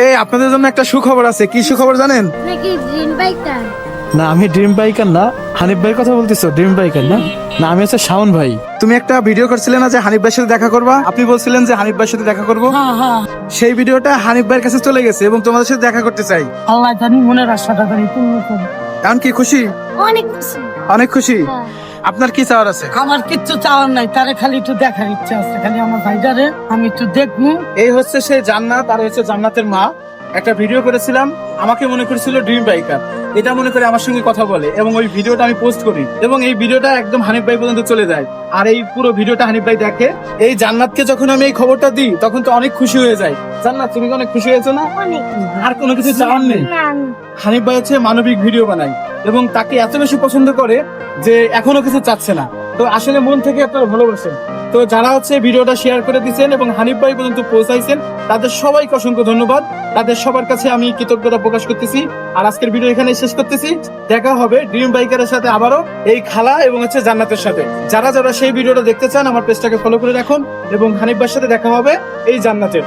এই আপনাদের জন্য একটা সুখবর আছে। কি সুখবর জানেন? নাকি ড্রিম বাইকার? না, আমি ড্রিম বাইকার না। হানিফ ভাইয়ের কথা বলতেছো? ড্রিম বাইকার না, না আমি হচ্ছে শাওন ভাই। তুমি একটা ভিডিও করছিলে না যে হানিফ ভাইয়ের সাথে দেখা করবা? আপনি বলছিলেন যে হানিফ ভাইয়ের সাথে দেখা করব। সেই ভিডিওটা হানিফ ভাইয়ের কাছে চলে গেছে এবং তোমাদের সাথে দেখা করতে চাই। আল্লাহ জানি মনের আশাটা জানি পূর্ণ করো। এখন কি খুশি? অনেক খুশি। অনেক খুশি। হ্যাঁ। আপনার কি চাওয়ার আছে? আমার কিচ্ছু চাওয়ার নাই, তারে খালি একটু দেখার ইচ্ছা আছে, খালি আমার ভাইটারে আমি একটু দেখবো। এই হচ্ছে সে জান্নাত আর হচ্ছে জান্নাতের মা। একটা ভিডিও করেছিলাম, আমাকে মনে করেছিল ড্রিম বাইকার, এটা মনে করে আমার সঙ্গে কথা বলে এবং ওই ভিডিওটা আমি পোস্ট করি এবং এই ভিডিওটা একদম হানিফ ভাই পর্যন্ত চলে যায়। আর এই পুরো ভিডিওটা হানিফ ভাই দেখে। এই জান্নাতকে যখন আমি এই খবরটা দিই তখন তো অনেক খুশি হয়ে যায়। জান্নাত, তুমি কি অনেক খুশি হয়েছো না? অনেক। আর কোনো কিছু চাওয়ার নেই? না, হানিফ ভাই হচ্ছে মানবিক ভিডিও বানায় এবং তাকে এত বেশি পছন্দ করে যে এখনো কিছু চাচ্ছে না। তো আসলে মন থেকে আপনারা ভালোবাসেন। তো যারা হচ্ছে ভিডিওটা শেয়ার করে দিচ্ছেন এবং হানিফ ভাই পর্যন্ত পৌঁছাইছেন, তাদের সবাইকে অসংখ্য ধন্যবাদ। তাদের সবার কাছে আমি কৃতজ্ঞতা প্রকাশ করতেছি। আর আজকের ভিডিও এখানে শেষ করতেছি। দেখা হবে ড্রিম বাইকারের সাথে আবারও, এই খালা এবং হচ্ছে জান্নাতের সাথে। যারা যারা সেই ভিডিওটা দেখতে চান আমার পেজটাকে ফলো করে রাখুন এবং হানিফ ভাইয়ের সাথে দেখা হবে এই জান্নাতের।